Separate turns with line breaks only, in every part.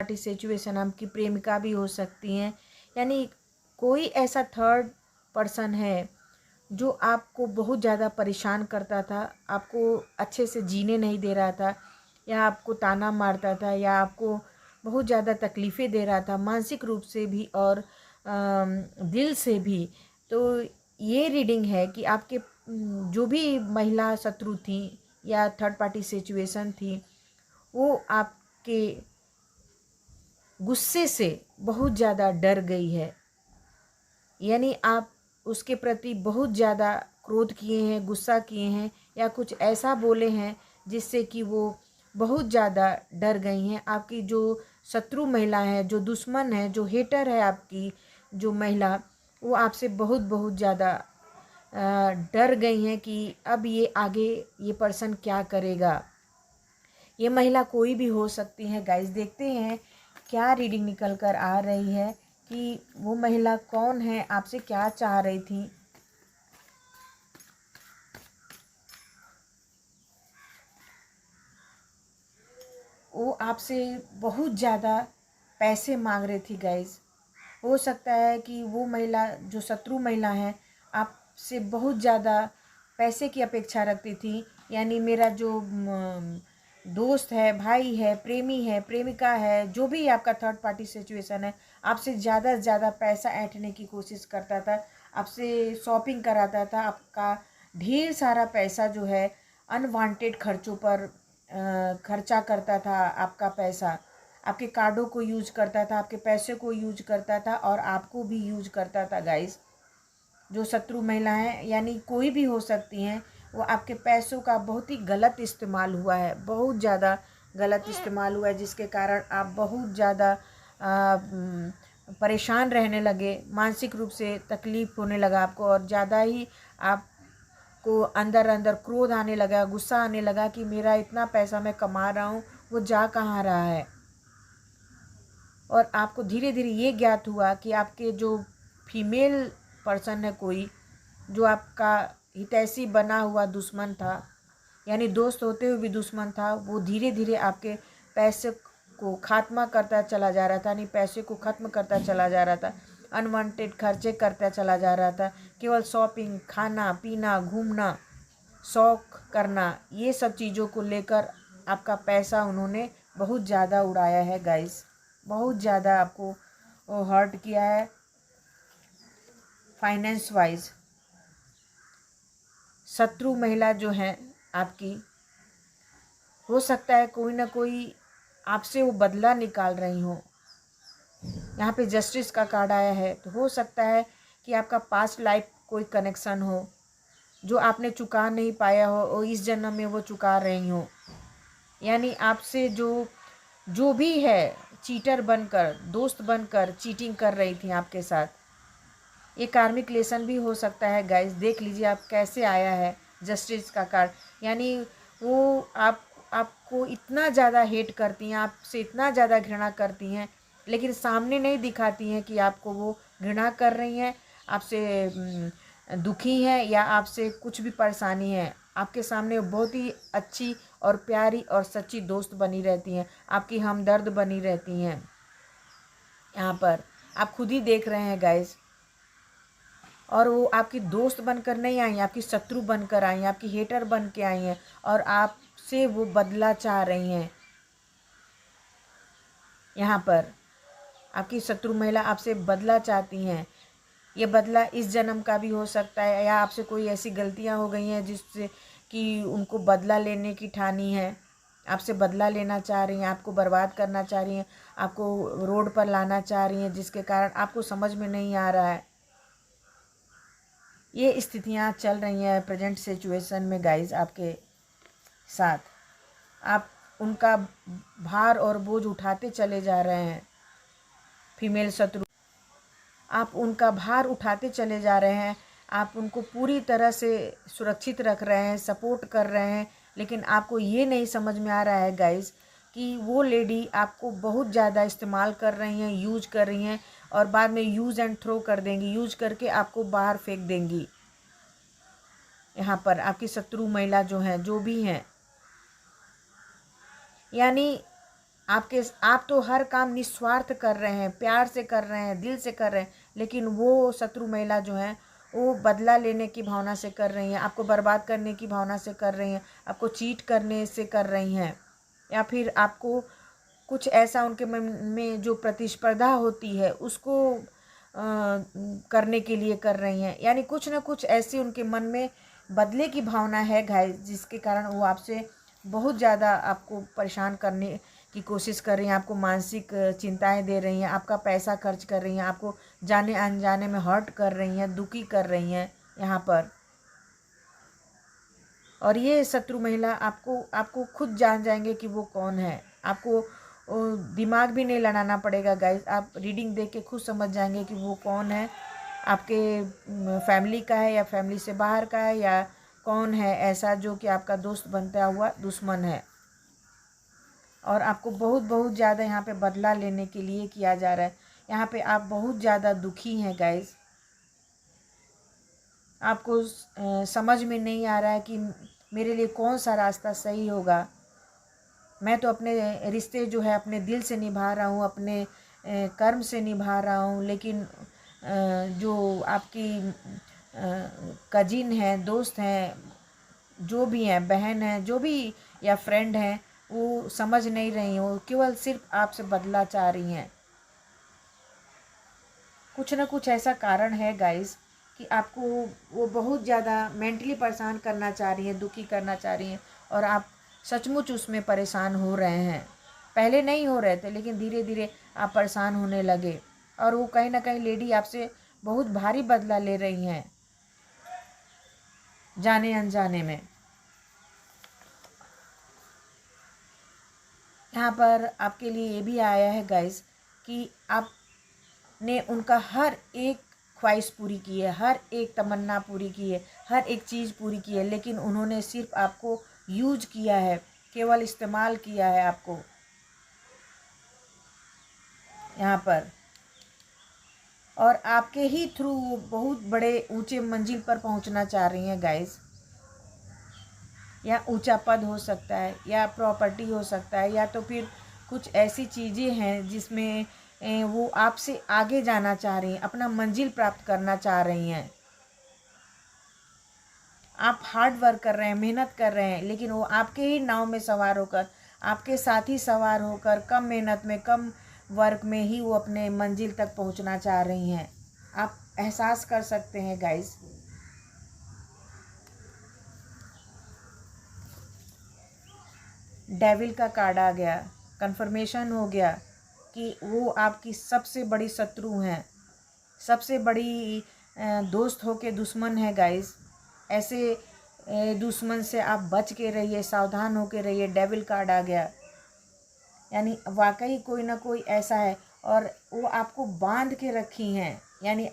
Party situation, आपकी प्रेमिका भी हो सकती हैं, यानी कोई ऐसा थर्ड पर्सन है जो आपको बहुत ज़्यादा परेशान करता था, आपको अच्छे से जीने नहीं दे रहा था, या आपको ताना मारता था, या आपको बहुत ज़्यादा तकलीफ़ें दे रहा था मानसिक रूप से भी और दिल से भी। तो ये रीडिंग है कि आपके जो भी महिला शत्रु थी या थर्ड पार्टी सिचुएशन थी, वो आपके गुस्से से बहुत ज़्यादा डर गई है, यानी आप उसके प्रति बहुत ज़्यादा क्रोध किए हैं, गुस्सा किए हैं, या कुछ ऐसा बोले हैं जिससे कि वो बहुत ज़्यादा डर गई हैं। आपकी जो शत्रु महिला है, जो दुश्मन है, जो हेटर है आपकी जो महिला, वो आपसे बहुत बहुत ज़्यादा डर गई हैं कि अब ये आगे ये पर्सन क्या करेगा। ये महिला कोई भी हो सकती है गाइस। देखते हैं क्या रीडिंग निकल कर आ रही है कि वो महिला कौन है, आपसे क्या चाह रही थी। वो आपसे बहुत ज़्यादा पैसे मांग रही थी गाइस। हो सकता है कि वो महिला जो शत्रु महिला है आपसे बहुत ज़्यादा पैसे की अपेक्षा रखती थी, यानी मेरा जो दोस्त है, भाई है, प्रेमी है, प्रेमिका है, जो भी आपका थर्ड पार्टी सिचुएशन है, आपसे ज़्यादा से ज़्यादा पैसा ऐंठने की कोशिश करता था, आपसे शॉपिंग कराता था, आपका ढेर सारा पैसा जो है अनवांटेड खर्चों पर खर्चा करता था। आपका पैसा आपके कार्डों को यूज करता था, आपके पैसे को यूज करता था, और आपको भी यूज करता था गाइस। जो शत्रु महिला हैं, यानी कोई भी हो सकती हैं, वो आपके पैसों का बहुत ही गलत इस्तेमाल हुआ है, बहुत ज़्यादा गलत इस्तेमाल हुआ है, जिसके कारण आप बहुत ज़्यादा परेशान रहने लगे, मानसिक रूप से तकलीफ़ होने लगा आपको, और ज़्यादा ही आपको अंदर अंदर क्रोध आने लगा, गुस्सा आने लगा कि मेरा इतना पैसा मैं कमा रहा हूँ, वो जा कहाँ रहा है। और आपको धीरे धीरे ये ज्ञात हुआ कि आपके जो फीमेल पर्सन है, कोई जो आपका हितैषी बना हुआ दुश्मन था, यानी दोस्त होते हुए भी दुश्मन था, वो धीरे धीरे आपके पैसे को खात्मा करता चला जा रहा था, यानी पैसे को ख़त्म करता चला जा रहा था, अनवांटेड खर्चे करता चला जा रहा था, केवल शॉपिंग, खाना पीना, घूमना, शौक करना, ये सब चीज़ों को लेकर आपका पैसा उन्होंने बहुत ज़्यादा उड़ाया है गाइस। बहुत ज़्यादा आपको हर्ट किया है फाइनेंस वाइज। शत्रु महिला जो है आपकी, हो सकता है कोई ना कोई आपसे वो बदला निकाल रही हो। यहाँ पे जस्टिस का कार्ड आया है, तो हो सकता है कि आपका पास्ट लाइफ कोई कनेक्शन हो जो आपने चुका नहीं पाया हो, और इस जन्म में वो चुका रही हो। यानी आपसे जो भी है चीटर बनकर, दोस्त बनकर चीटिंग कर रही थी आपके साथ। ये कार्मिक लेसन भी हो सकता है गाइस। देख लीजिए आप कैसे आया है जस्टिस का कार्ड, यानी वो आपको इतना ज़्यादा हेट करती हैं, आपसे इतना ज़्यादा घृणा करती हैं, लेकिन सामने नहीं दिखाती हैं कि आपको वो घृणा कर रही हैं, आपसे दुखी हैं, या आपसे कुछ भी परेशानी है। आपके सामने बहुत ही अच्छी और प्यारी और सच्ची दोस्त बनी रहती हैं, आपकी हमदर्द बनी रहती हैं। यहाँ पर आप खुद ही देख रहे हैं गाइस। और वो आपकी दोस्त बनकर नहीं आई, आपकी शत्रु बनकर आई हैं, आपकी हेटर बन के आई हैं, और आपसे वो बदला चाह रही हैं। यहाँ पर आपकी शत्रु महिला आपसे बदला चाहती हैं। ये बदला इस जन्म का भी हो सकता है, या आपसे कोई ऐसी गलतियाँ हो गई हैं जिससे कि उनको बदला लेने की ठानी है, आपसे बदला लेना चाह रही हैं, आपको बर्बाद करना चाह रही हैं, आपको रोड पर लाना चाह रही हैं, जिसके कारण आपको समझ में नहीं आ रहा है। ये स्थितियाँ चल रही हैं प्रेजेंट सिचुएशन में गाइस आपके साथ। आप उनका भार और बोझ उठाते चले जा रहे हैं, फीमेल शत्रु। आप उनका भार उठाते चले जा रहे हैं, आप उनको पूरी तरह से सुरक्षित रख रहे हैं, सपोर्ट कर रहे हैं, लेकिन आपको ये नहीं समझ में आ रहा है गाइस कि वो लेडी आपको बहुत ज़्यादा इस्तेमाल कर रही हैं, यूज कर रही हैं, और बाद में यूज़ एंड थ्रो कर देंगी, यूज करके आपको बाहर फेंक देंगी। यहाँ पर आपकी शत्रु महिला जो हैं, जो भी हैं, यानी आप तो हर काम निस्वार्थ कर रहे हैं, प्यार से कर रहे हैं, दिल से कर रहे हैं, लेकिन वो शत्रु महिला जो है वो बदला लेने की भावना से कर रही हैं, आपको बर्बाद करने की भावना से कर रही हैं, आपको चीट करने से कर रही हैं, या फिर आपको कुछ ऐसा उनके मन में जो प्रतिस्पर्धा होती है उसको करने के लिए कर रही हैं। यानी कुछ ना कुछ ऐसे उनके मन में बदले की भावना है गाइस, जिसके कारण वो आपसे बहुत ज़्यादा आपको परेशान करने की कोशिश कर रही हैं, आपको मानसिक चिंताएं दे रही हैं, आपका पैसा खर्च कर रही हैं, आपको जाने अनजाने में हर्ट कर रही हैं, दुखी कर रही हैं यहाँ पर। और ये शत्रु महिला आपको खुद जान जाएंगे कि वो कौन है। आपको दिमाग भी नहीं लड़ाना पड़ेगा गाइस, आप रीडिंग देख के खुद समझ जाएंगे कि वो कौन है, आपके फैमिली का है या फैमिली से बाहर का है, या कौन है ऐसा जो कि आपका दोस्त बनता हुआ दुश्मन है। और आपको बहुत बहुत ज़्यादा यहाँ पे बदला लेने के लिए किया जा रहा है। यहाँ पे आप बहुत ज़्यादा दुखी हैं गाइस, आपको समझ में नहीं आ रहा है कि मेरे लिए कौन सा रास्ता सही होगा। मैं तो अपने रिश्ते जो है अपने दिल से निभा रहा हूँ, अपने कर्म से निभा रहा हूँ, लेकिन जो आपकी कजिन है, दोस्त हैं, जो भी हैं, बहन है, जो भी या फ्रेंड हैं, वो समझ नहीं रही हैं, वो केवल सिर्फ आपसे बदला चाह रही हैं। कुछ ना कुछ ऐसा कारण है गाइस कि आपको वो बहुत ज़्यादा मेंटली परेशान करना चाह रही हैं, दुखी करना चाह रही हैं, और आप सचमुच उसमें परेशान हो रहे हैं। पहले नहीं हो रहे थे, लेकिन धीरे धीरे आप परेशान होने लगे, और वो कहीं ना कहीं लेडी आपसे बहुत भारी बदला ले रही हैं जाने अनजाने में। यहाँ पर आपके लिए ये भी आया है गाइस कि आपने उनका हर एक ख्वाहिश पूरी की है, हर एक तमन्ना पूरी की है, हर एक चीज़ पूरी की है, लेकिन उन्होंने सिर्फ आपको यूज किया है, केवल इस्तेमाल किया है आपको यहाँ पर। और आपके ही थ्रू बहुत बड़े ऊंचे मंजिल पर पहुंचना चाह रही हैं गाइस। या ऊंचा पद हो सकता है, या प्रॉपर्टी हो सकता है, या तो फिर कुछ ऐसी चीज़ें हैं जिसमें वो आपसे आगे जाना चाह रही हैं, अपना मंजिल प्राप्त करना चाह रही हैं। आप हार्ड वर्क कर रहे हैं, मेहनत कर रहे हैं, लेकिन वो आपके ही नाव में सवार होकर, आपके साथ ही सवार होकर, कम मेहनत में, कम वर्क में ही वो अपने मंजिल तक पहुंचना चाह रही हैं। आप एहसास कर सकते हैं गाइस। डेविल का कार्ड आ गया, कंफर्मेशन हो गया कि वो आपकी सबसे बड़ी शत्रु हैं, सबसे बड़ी दोस्त हो के दुश्मन है गाइस। ऐसे दुश्मन से आप बच के रहिए, सावधान हो के रहिए। डेविल कार्ड आ गया, यानी वाकई कोई ना कोई ऐसा है, और वो आपको बांध के रखी हैं, यानी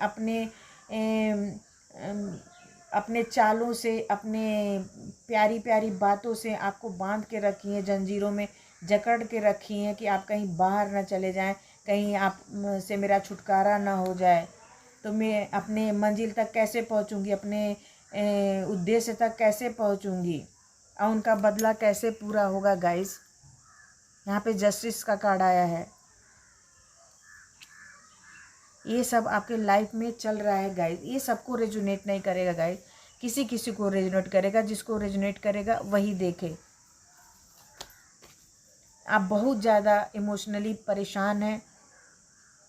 अपने चालों से, अपने प्यारी प्यारी बातों से आपको बांध के रखी हैं, जंजीरों में जकड़ के रखी हैं कि आप कहीं बाहर ना चले जाएं, कहीं आप से मेरा छुटकारा ना हो जाए, तो मैं अपने मंजिल तक कैसे पहुंचूंगी, अपने उद्देश्य तक कैसे पहुंचूंगी, और उनका बदला कैसे पूरा होगा गाइस। यहाँ पे जस्टिस का कार्ड आया है। ये सब आपके लाइफ में चल रहा है गाइस, ये सबको रेजोनेट नहीं करेगा गाइस, किसी किसी को रेजोनेट करेगा, जिसको रेजोनेट करेगा वही देखे। आप बहुत ज़्यादा इमोशनली परेशान हैं,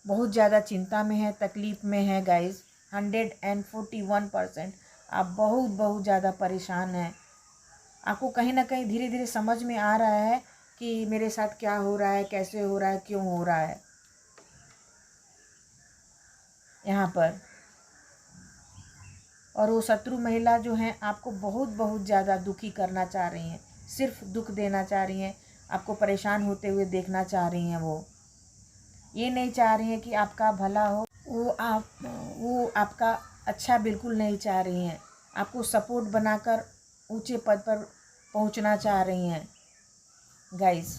बहुत ज़्यादा चिंता में है, तकलीफ़ में है गाइस। 141% आप बहुत बहुत ज़्यादा परेशान हैं। आपको कहीं ना कहीं धीरे धीरे समझ में आ रहा है कि मेरे साथ क्या हो रहा है, कैसे हो रहा है, क्यों हो रहा है यहाँ पर। और वो शत्रु महिला जो हैं आपको बहुत बहुत ज़्यादा दुखी करना चाह रही हैं, सिर्फ दुख देना चाह रही हैं, आपको परेशान होते हुए देखना चाह रही हैं। वो ये नहीं चाह रही हैं कि आपका भला हो, वो आपका अच्छा बिल्कुल नहीं चाह रही हैं, आपको सपोर्ट बनाकर ऊंचे पद पर पहुंचना चाह रही हैं गाइस।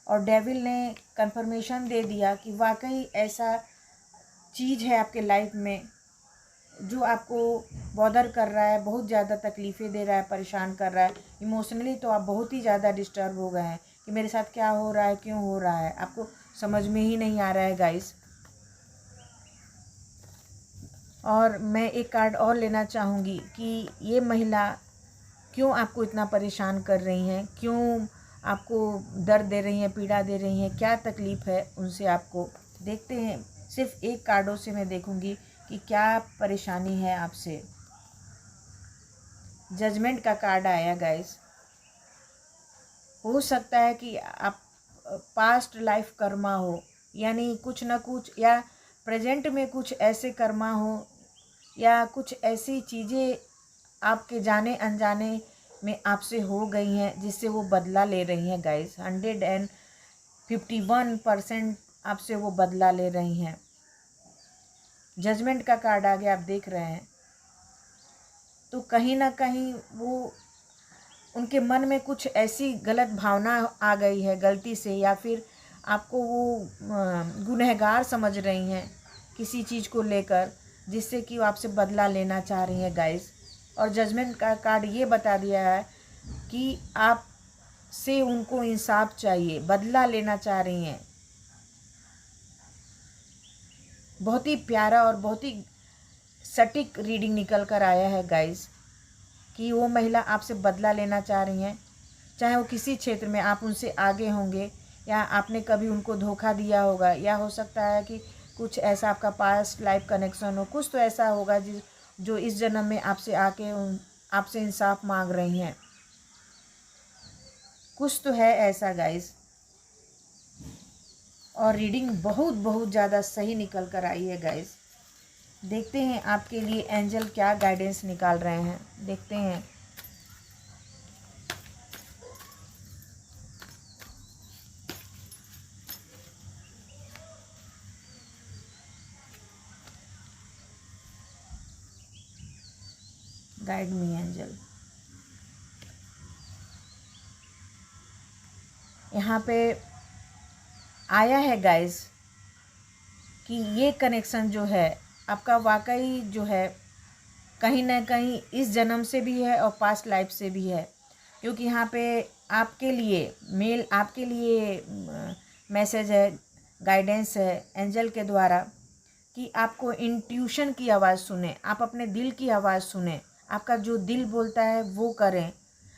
और डेविल ने कंफर्मेशन दे दिया कि वाकई ऐसा चीज़ है आपके लाइफ में जो आपको बॉदर कर रहा है, बहुत ज़्यादा तकलीफ़ें दे रहा है, परेशान कर रहा है। इमोशनली तो आप बहुत ही ज़्यादा डिस्टर्ब हो गए हैं, कि मेरे साथ क्या हो रहा है, क्यों हो रहा है, आपको समझ में ही नहीं आ रहा है गाइस। और मैं एक कार्ड और लेना चाहूँगी कि ये महिला क्यों आपको इतना परेशान कर रही हैं, क्यों आपको दर्द दे रही हैं, पीड़ा दे रही हैं, क्या तकलीफ़ है उनसे आपको। देखते हैं, सिर्फ एक कार्डों से मैं देखूंगी कि क्या परेशानी है आपसे। जजमेंट का कार्ड आया गाइस। हो सकता है कि आप पास्ट लाइफ कर्मा हो, यानी कुछ ना कुछ, या प्रेजेंट में कुछ ऐसे कर्मा हो, या कुछ ऐसी चीज़ें आपके जाने अनजाने में आपसे हो गई हैं जिससे वो बदला ले रही हैं गाइस। 151% आपसे वो बदला ले रही हैं। जजमेंट का कार्ड आगे आप देख रहे हैं, तो कहीं ना कहीं वो उनके मन में कुछ ऐसी गलत भावना आ गई है गलती से, या फिर आपको वो गुनहगार समझ रही हैं किसी चीज़ को लेकर, जिससे कि वो आपसे बदला लेना चाह रही हैं गाइस। और जजमेंट का कार्ड ये बता दिया है कि आप से उनको इंसाफ चाहिए, बदला लेना चाह रही हैं। बहुत ही प्यारा और बहुत ही सटीक रीडिंग निकल कर आया है गाइस कि वो महिला आपसे बदला लेना चाह रही हैं। चाहे वो किसी क्षेत्र में आप उनसे आगे होंगे, या आपने कभी उनको धोखा दिया होगा, या हो सकता है कि कुछ ऐसा आपका पास्ट लाइफ कनेक्शन हो, कुछ तो ऐसा होगा जो इस जन्म में आपसे आके आपसे इंसाफ मांग रही हैं। कुछ तो है ऐसा गाइस। और रीडिंग बहुत बहुत ज़्यादा सही निकल कर आई है गाइस। देखते हैं आपके लिए एंजल क्या गाइडेंस निकाल रहे हैं, देखते हैं। Guide me angel. यहाँ पे आया है गाइस कि ये कनेक्शन जो है आपका वाकई जो है कहीं ना कहीं इस जन्म से भी है और पास्ट लाइफ से भी है। क्योंकि यहाँ पे आपके लिए आपके लिए मैसेज है, गाइडेंस है एंजल के द्वारा कि आपको इंट्यूशन की आवाज़ सुने, आप अपने दिल की आवाज़ सुने, आपका जो दिल बोलता है वो करें।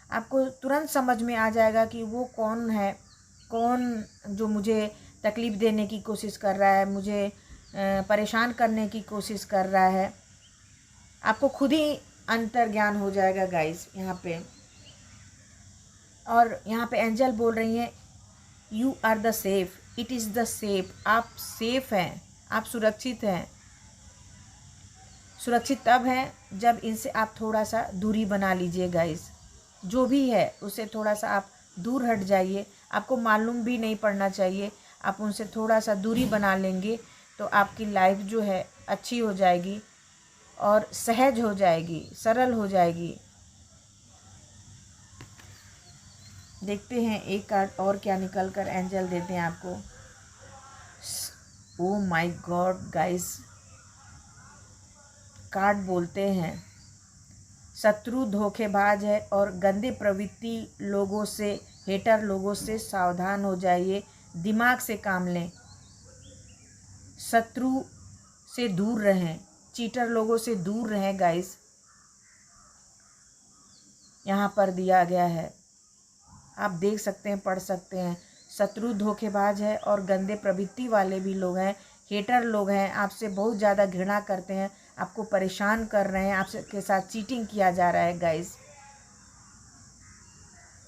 आपको तुरंत समझ में आ जाएगा कि वो कौन है, कौन जो मुझे तकलीफ़ देने की कोशिश कर रहा है, मुझे परेशान करने की कोशिश कर रहा है। आपको खुद ही अंतर्ज्ञान हो जाएगा गाइस यहाँ पे। और यहाँ पे एंजल बोल रही हैं, you are the safe, it is the safe. आप सेफ हैं, आप सुरक्षित हैं। सुरक्षित तब हैं जब इनसे आप थोड़ा सा दूरी बना लीजिए गाइस। जो भी है उससे थोड़ा सा आप दूर हट जाइए, आपको मालूम भी नहीं पड़ना चाहिए। आप उनसे थोड़ा सा दूरी बना लेंगे तो आपकी लाइफ जो है अच्छी हो जाएगी और सहज हो जाएगी, सरल हो जाएगी। देखते हैं एक कार्ड और क्या निकल कर एंजल देते हैं आपको। Oh my God guys, card बोलते हैं शत्रु धोखेबाज है और गंदे प्रवृत्ति लोगों से, हेटर लोगों से सावधान हो जाइए, दिमाग से काम लें, शत्रु से दूर रहें, चीटर लोगों से दूर रहें गाइस। यहाँ पर दिया गया है, आप देख सकते हैं, पढ़ सकते हैं। शत्रु धोखेबाज है और गंदे प्रवृत्ति वाले भी लोग हैं, हेटर लोग हैं, आपसे बहुत ज़्यादा घृणा करते हैं, आपको परेशान कर रहे हैं, आपके साथ चीटिंग किया जा रहा है गाइस।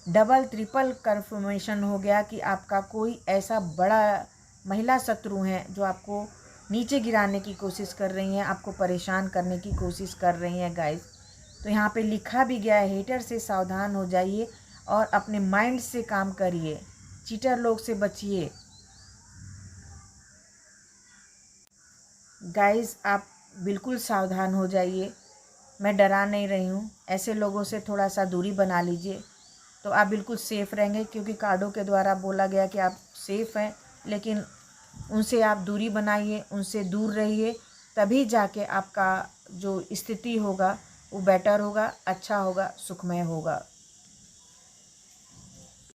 डबल ट्रिपल कन्फर्मेशन हो गया कि आपका कोई ऐसा बड़ा महिला शत्रु है जो आपको नीचे गिराने की कोशिश कर रही हैं, आपको परेशान करने की कोशिश कर रही हैं गाइस। तो यहाँ पे लिखा भी गया है, हेटर से सावधान हो जाइए और अपने माइंड से काम करिए, चीटर लोग से बचिए गाइस। आप बिल्कुल सावधान हो जाइए, मैं डरा नहीं रही हूँ। ऐसे लोगों से थोड़ा सा दूरी बना लीजिए तो आप बिल्कुल सेफ़ रहेंगे। क्योंकि कार्डों के द्वारा बोला गया कि आप सेफ़ हैं, लेकिन उनसे आप दूरी बनाइए, उनसे दूर रहिए, तभी जाके आपका जो स्थिति होगा वो बेटर होगा, अच्छा होगा, सुखमय होगा।